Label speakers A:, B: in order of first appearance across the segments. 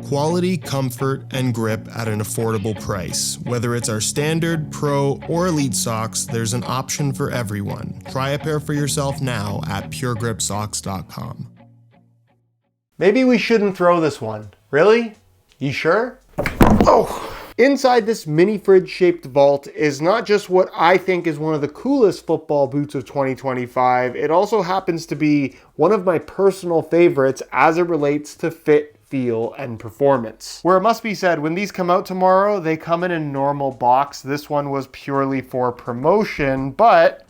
A: Quality, comfort, and grip at an affordable price. Whether it's our standard, pro, or elite socks, there's an option for everyone. Try a pair for yourself now at puregripsocks.com.
B: Maybe we shouldn't throw this one. Really? You sure? Oh! Inside this mini fridge shaped vault is not just what I think is one of the coolest football boots of 2025, it also happens to be one of my personal favorites as it relates to fit, feel, and performance. Where it must be said, when these come out tomorrow, they come in a normal box. This one was purely for promotion, but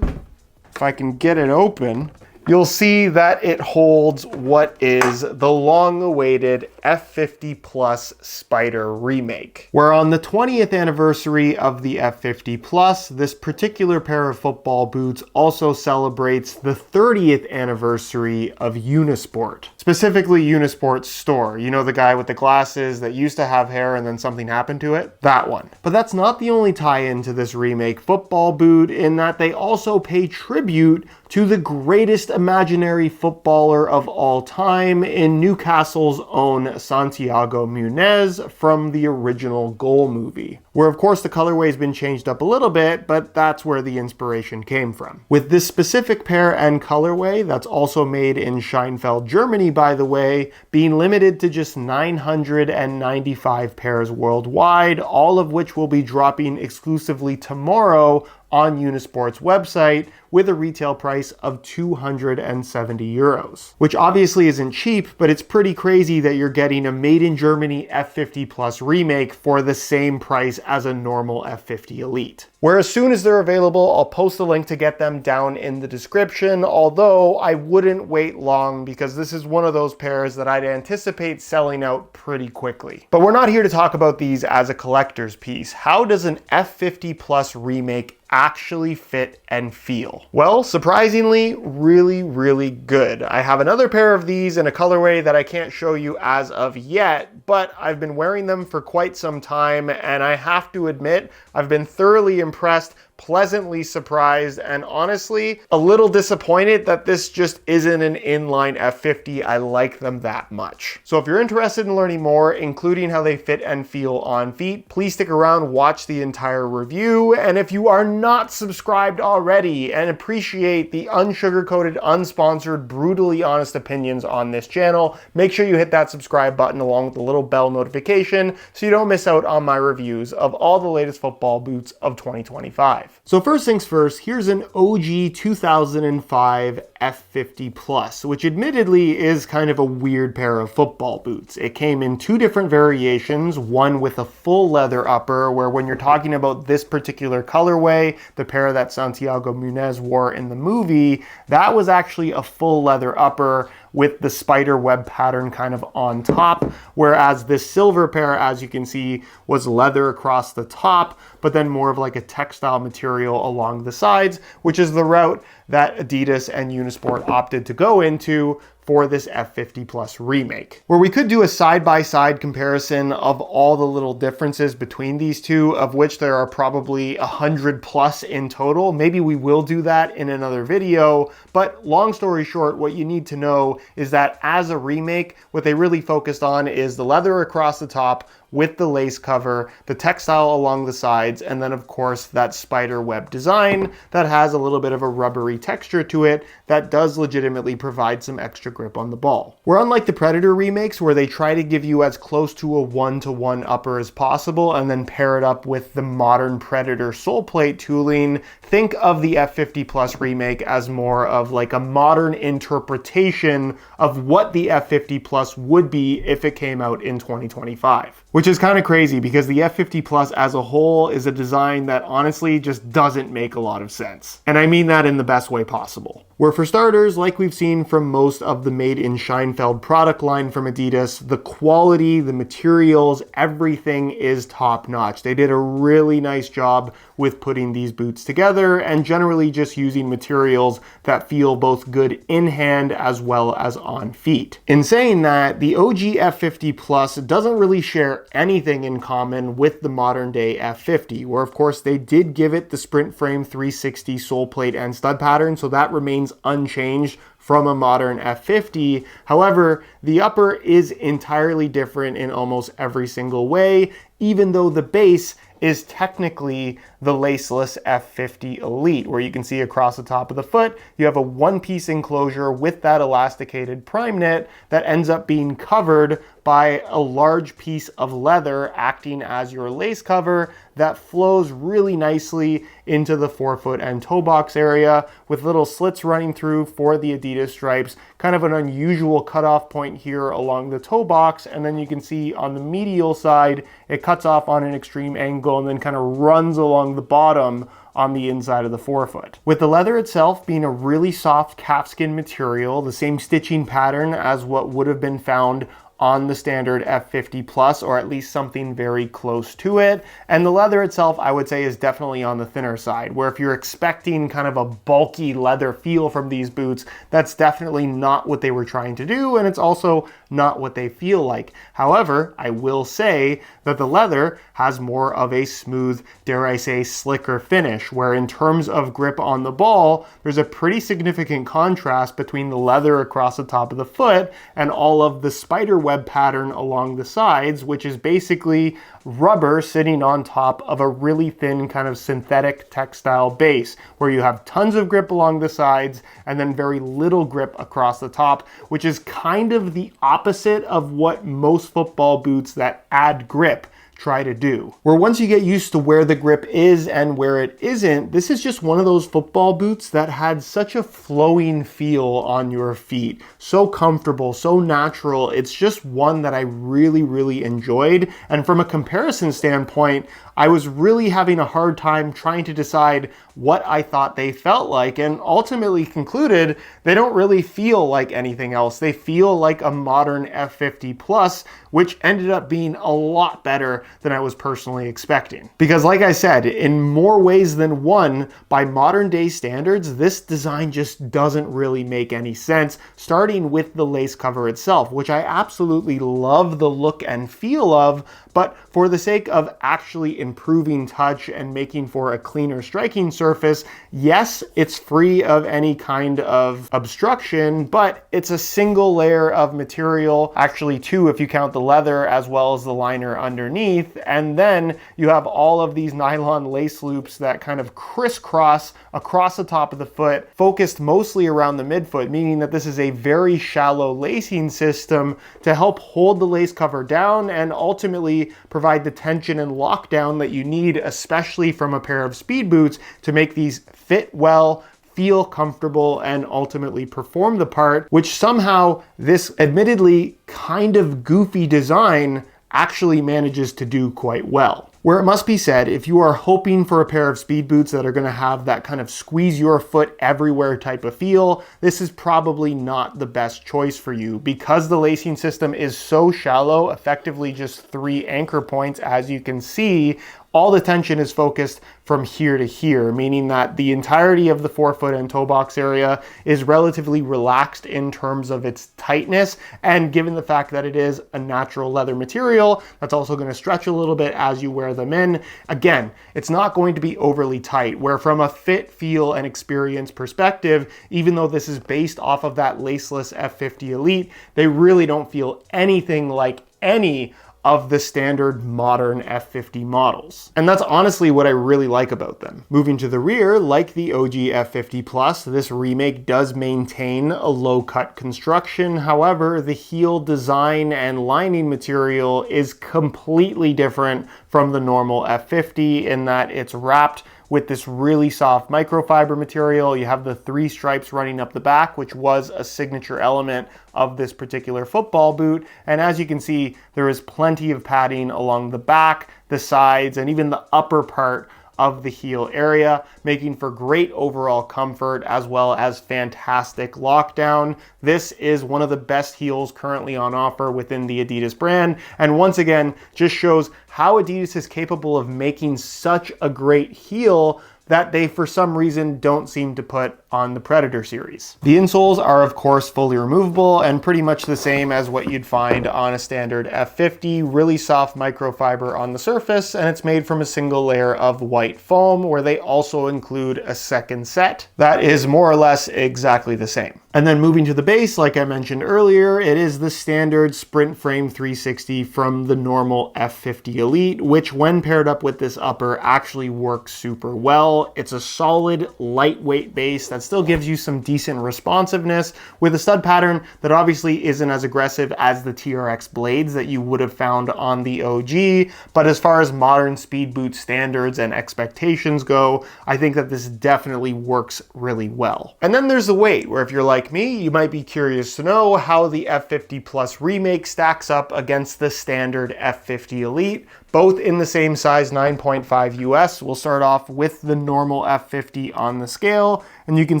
B: if I can get it open, you'll see that it holds what is the long-awaited F50 Plus Spider Remake. Where on the 20th anniversary of the F50 Plus, this particular pair of football boots also celebrates the 30th anniversary of Unisport. Specifically Unisport's store. You know, the guy with the glasses that used to have hair and then something happened to it? That one. But that's not the only tie-in to this remake football boot, in that they also pay tribute to the greatest imaginary footballer of all time in Newcastle's own Santiago Munez from the original Goal movie. Where of course the colorway has been changed up a little bit, but that's where the inspiration came from. With this specific pair and colorway, that's also made in Scheinfeld, Germany by the way, being limited to just 995 pairs worldwide, all of which will be dropping exclusively tomorrow on Unisport's website with a retail price of 270 euros. Which obviously isn't cheap, but it's pretty crazy that you're getting a made in Germany F50 Plus remake for the same price as a normal F50 Elite. Where as soon as they're available, I'll post a link to get them down in the description, although I wouldn't wait long because this is one of those pairs that I'd anticipate selling out pretty quickly. But we're not here to talk about these as a collector's piece. How does an F50 Plus remake actually fit and feel? Well, surprisingly, really good. I have another pair of these in a colorway that I can't show you as of yet, but I've been wearing them for quite some time, and I have to admit, I've been thoroughly impressed, pleasantly surprised, and honestly, a little disappointed that this just isn't an inline F50. I like them that much. So if you're interested in learning more, including how they fit and feel on feet, please stick around, watch the entire review. And if you are not subscribed already and appreciate the unsugar-coated, unsponsored, brutally honest opinions on this channel, make sure you hit that subscribe button along with the little bell notification so you don't miss out on my reviews of all the latest football boots of 2025. So first things first, here's an OG 2005 F50 Plus, which admittedly is kind of a weird pair of football boots. It came in two different variations, one with a full leather upper, where when you're talking about this particular colorway, the pair that Santiago Munez wore in the movie, that was actually a full leather upper with the spider web pattern kind of on top, whereas this silver pair, as you can see, was leather across the top, but then more of like a textile material along the sides, which is the route that Adidas and Unisport opted to go into for this F50 Plus remake. Where we could do a side-by-side comparison of all the little differences between these two, of which there are probably 100 plus in total. Maybe we will do that in another video, but long story short, what you need to know is that as a remake, what they really focused on is the leather across the top with the lace cover, the textile along the sides, and then of course that spider web design that has a little bit of a rubbery texture to it that does legitimately provide some extra grip on the ball. Where unlike the Predator remakes, where they try to give you as close to a one-to-one upper as possible and then pair it up with the modern Predator sole plate tooling, think of the F50 Plus remake as more of like a modern interpretation of what the F50 Plus would be if it came out in 2025. Which is kind of crazy because the F50 Plus as a whole is a design that honestly just doesn't make a lot of sense. And I mean that in the best way possible. Where for starters, like we've seen from most of the made in Scheinfeld product line from Adidas, the quality, the materials, everything is top notch. They did a really nice job with putting these boots together and generally just using materials that feel both good in hand as well as on feet. In saying that, the OG F50 Plus doesn't really share anything in common with the modern day F50, where of course they did give it the Sprint Frame 360 sole plate and stud pattern, so that remains unchanged from a modern F50. However, the upper is entirely different in almost every single way, even though the base is technically the laceless F50 Elite, where you can see across the top of the foot, you have a one-piece enclosure with that elasticated prime knit that ends up being covered by a large piece of leather acting as your lace cover that flows really nicely into the forefoot and toe box area with little slits running through for the Adidas stripes, kind of an unusual cutoff point here along the toe box, and then you can see on the medial side, it cuts off on an extreme angle and then kind of runs along the bottom on the inside of the forefoot. With the leather itself being a really soft calfskin material, the same stitching pattern as what would have been found on the standard F50 Plus, or at least something very close to it. And the leather itself, I would say, is definitely on the thinner side, where if you're expecting kind of a bulky leather feel from these boots, that's definitely not what they were trying to do, and it's also not what they feel like. However, I will say that the leather has more of a smooth, dare I say, slicker finish, where in terms of grip on the ball, there's a pretty significant contrast between the leather across the top of the foot and all of the spider web pattern along the sides, which is basically rubber sitting on top of a really thin kind of synthetic textile base, where you have tons of grip along the sides and then very little grip across the top, which is kind of the opposite of what most football boots that add grip try to do. Where once you get used to where the grip is and where it isn't, this is just one of those football boots that had such a flowing feel on your feet. So comfortable, so natural. It's just one that I really, really enjoyed. And from a comparison standpoint, I was really having a hard time trying to decide what I thought they felt like, and ultimately concluded they don't really feel like anything else. They feel like a modern F50 Plus, which ended up being a lot better than I was personally expecting. Because like I said, in more ways than one, by modern day standards, this design just doesn't really make any sense, starting with the lace cover itself, which I absolutely love the look and feel of, but for the sake of actually improving touch and making for a cleaner striking surface, yes, it's free of any kind of obstruction, but it's a single layer of material, actually two if you count the leather as well as the liner underneath, and then you have all of these nylon lace loops that kind of crisscross across the top of the foot, focused mostly around the midfoot, meaning that this is a very shallow lacing system to help hold the lace cover down and ultimately provide the tension and lockdown that you need, especially from a pair of speed boots, to make these fit well, feel comfortable, and ultimately perform the part, which somehow this admittedly kind of goofy design actually manages to do quite well. Where it must be said, if you are hoping for a pair of speed boots that are going to have that kind of squeeze your foot everywhere type of feel, this is probably not the best choice for you. Because the lacing system is so shallow, effectively just 3 anchor points, as you can see, all the tension is focused from here to here, meaning that the entirety of the forefoot and toe box area is relatively relaxed in terms of its tightness. And given the fact that it is a natural leather material, that's also going to stretch a little bit as you wear them in. Again, it's not going to be overly tight, where from a fit, feel, and experience perspective, even though this is based off of that laceless F50 Elite, they really don't feel anything like any of the standard modern F50 models. And that's honestly what I really like about them. Moving to the rear, like the OG F50 Plus, this remake does maintain a low-cut construction. However, the heel design and lining material is completely different from the normal F50 in that it's wrapped with this really soft microfiber material. You have the 3 stripes running up the back, which was a signature element of this particular football boot. And as you can see, there is plenty of padding along the back, the sides, and even the upper part of the heel area, making for great overall comfort as well as fantastic lockdown. This is one of the best heels currently on offer within the Adidas brand, and once again just shows how Adidas is capable of making such a great heel that they for some reason don't seem to put on the Predator series. The insoles are of course fully removable and pretty much the same as what you'd find on a standard F50, really soft microfiber on the surface, and it's made from a single layer of white foam, where they also include a second set that is more or less exactly the same. And then moving to the base, like I mentioned earlier, it is the standard sprint frame 360 from the normal F50 Elite, which when paired up with this upper actually works super well. It's a solid, lightweight base that still gives you some decent responsiveness with a stud pattern that obviously isn't as aggressive as the TRX blades that you would have found on the OG. But as far as modern speed boot standards and expectations go, I think that this definitely works really well. And then there's the weight, where if you're like me, you might be curious to know how the F50 Plus Remake stacks up against the standard F50 Elite, both in the same size 9.5 US. We'll start off with the normal F50 on the scale, and you can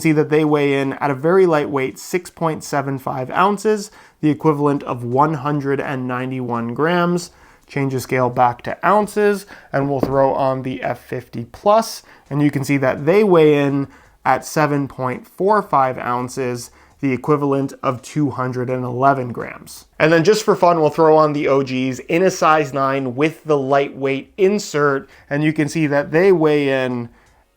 B: see that they weigh in at a very lightweight 6.75 ounces, the equivalent of 191 grams. Change the scale back to ounces, and we'll throw on the F50 Plus, and you can see that they weigh in at 7.45 ounces, the equivalent of 211 grams. And then just for fun, we'll throw on the OGs in a size 9 with the lightweight insert, and you can see that they weigh in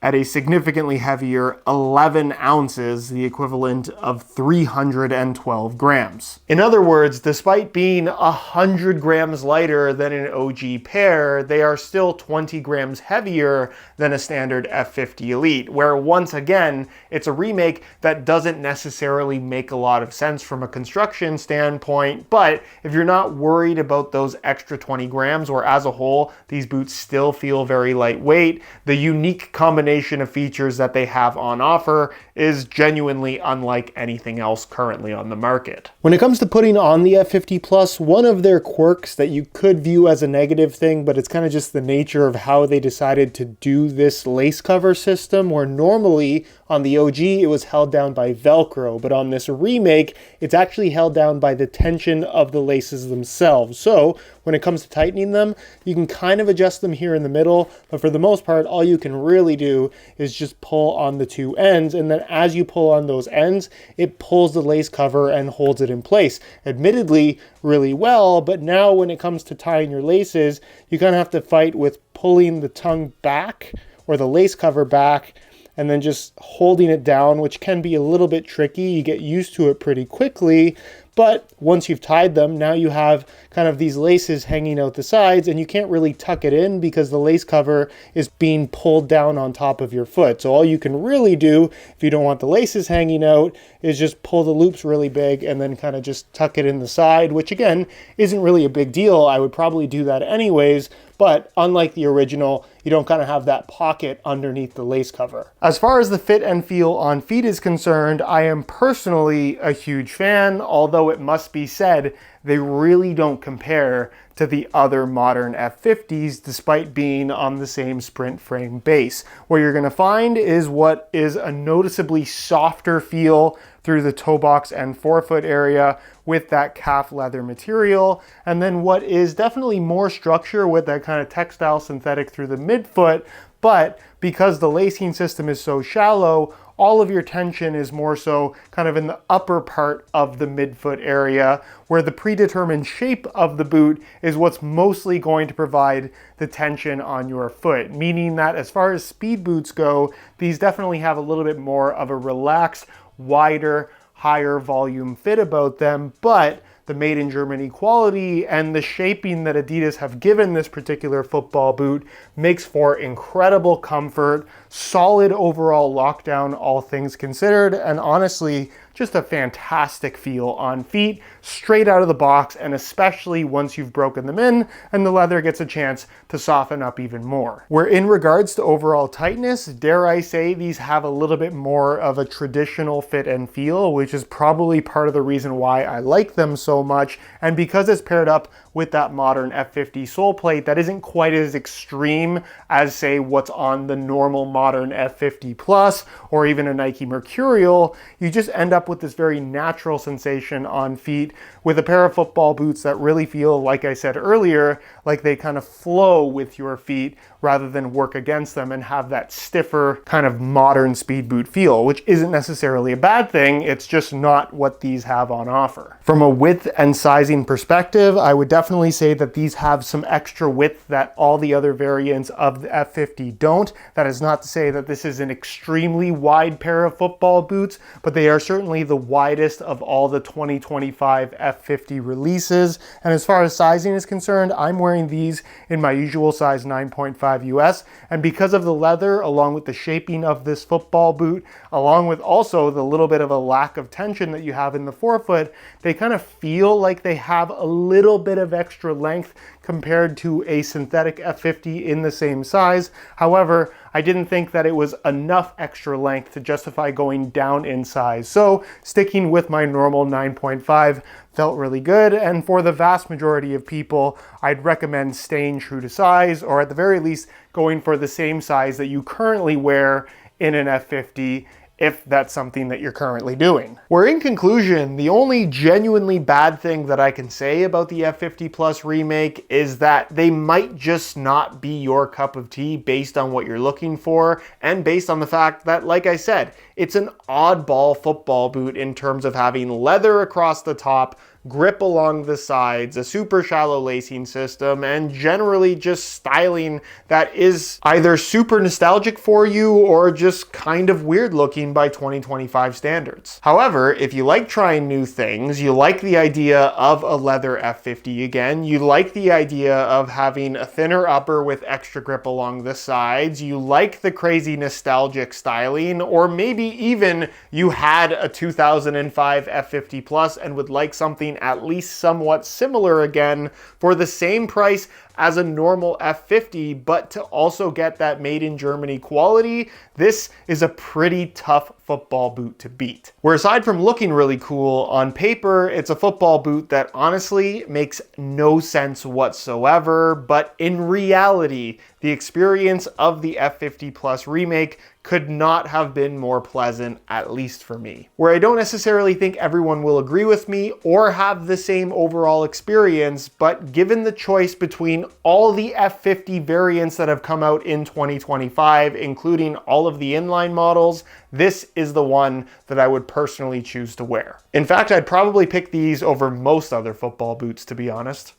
B: at a significantly heavier 11 ounces, the equivalent of 312 grams. In other words, despite being 100 grams lighter than an OG pair, they are still 20 grams heavier than a standard F50 Elite, where once again, it's a remake that doesn't necessarily make a lot of sense from a construction standpoint, but if you're not worried about those extra 20 grams, or as a whole, these boots still feel very lightweight, the unique combination of features that they have on offer is genuinely unlike anything else currently on the market. When it comes to putting on the F50 Plus, one of their quirks that you could view as a negative thing, but it's kind of just the nature of how they decided to do this lace cover system, where normally on the OG it was held down by Velcro, but on this remake it's actually held down by the tension of the laces themselves. So when it comes to tightening them, you can kind of adjust them here in the middle, but for the most part all you can really do is just pull on the two ends, and then as you pull on those ends, it pulls the lace cover and holds it in place. Admittedly, really well, but now when it comes to tying your laces, you kind of have to fight with pulling the tongue back or the lace cover back and then just holding it down, which can be a little bit tricky. You get used to it pretty quickly, but once you've tied them, now you have kind of these laces hanging out the sides, and you can't really tuck it in because the lace cover is being pulled down on top of your foot. So all you can really do, if you don't want the laces hanging out, is just pull the loops really big and then kind of just tuck it in the side, which again, isn't really a big deal. I would probably do that anyways, but unlike the original, you don't kind of have that pocket underneath the lace cover. As far as the fit and feel on feet is concerned, I am personally a huge fan, although it must be said, they really don't compare to the other modern F50s despite being on the same sprint frame base. What you're gonna find is what is a noticeably softer feel through the toe box and forefoot area with that calf leather material, and then what is definitely more structure with that kind of textile synthetic through the midfoot, but because the lacing system is so shallow, all of your tension is more so kind of in the upper part of the midfoot area, where the predetermined shape of the boot is what's mostly going to provide the tension on your foot, meaning that as far as speed boots go, these definitely have a little bit more of a relaxed, wider, higher volume fit about them, but the made in Germany quality and the shaping that Adidas have given this particular football boot makes for incredible comfort, solid overall lockdown, all things considered, and honestly, just a fantastic feel on feet, straight out of the box, and especially once you've broken them in and the leather gets a chance to soften up even more. Where in regards to overall tightness, dare I say these have a little bit more of a traditional fit and feel, which is probably part of the reason why I like them so much, and because it's paired up with that modern F50 sole plate that isn't quite as extreme as, say, what's on the normal modern F50 Plus or even a Nike Mercurial, you just end up with this very natural sensation on feet with a pair of football boots that really feel, like I said earlier, like they kind of flow with your feet rather than work against them and have that stiffer kind of modern speed boot feel, which isn't necessarily a bad thing. It's just not what these have on offer. From a width and sizing perspective, I would definitely say that these have some extra width that all the other variants of the F50 don't. That is not to say that this is an extremely wide pair of football boots, but they are certainly definitely the widest of all the 2025 F50 releases. And as far as sizing is concerned, I'm wearing these in my usual size 9.5 US. And because of the leather, along with the shaping of this football boot, along with also the little bit of a lack of tension that you have in the forefoot, they kind of feel like they have a little bit of extra length compared to a synthetic F50 in the same size. However, I didn't think that it was enough extra length to justify going down in size. So sticking with my normal 9.5 felt really good. And for the vast majority of people, I'd recommend staying true to size, or at the very least, going for the same size that you currently wear in an F50, if that's something that you're currently doing. Where in conclusion, the only genuinely bad thing that I can say about the F50 Plus remake is that they might just not be your cup of tea based on what you're looking for, and based on the fact that, like I said, it's an oddball football boot in terms of having leather across the top, grip along the sides, a super shallow lacing system, and generally just styling that is either super nostalgic for you or just kind of weird looking by 2025 standards. However, if you like trying new things, you like the idea of a leather F50 again, you like the idea of having a thinner upper with extra grip along the sides, you like the crazy nostalgic styling, or maybe even you had a 2005 F50 Plus and would like something at least somewhat similar again for the same price as a normal F50, but to also get that made in Germany quality, this is a pretty tough football boot to beat. Where aside from looking really cool on paper, it's a football boot that honestly makes no sense whatsoever, but in reality, the experience of the F50 Plus remake could not have been more pleasant, at least for me. Where I don't necessarily think everyone will agree with me or have the same overall experience, but given the choice between all the F50 variants that have come out in 2025, including all of the inline models, this is the one that I would personally choose to wear. In fact, I'd probably pick these over most other football boots, to be honest.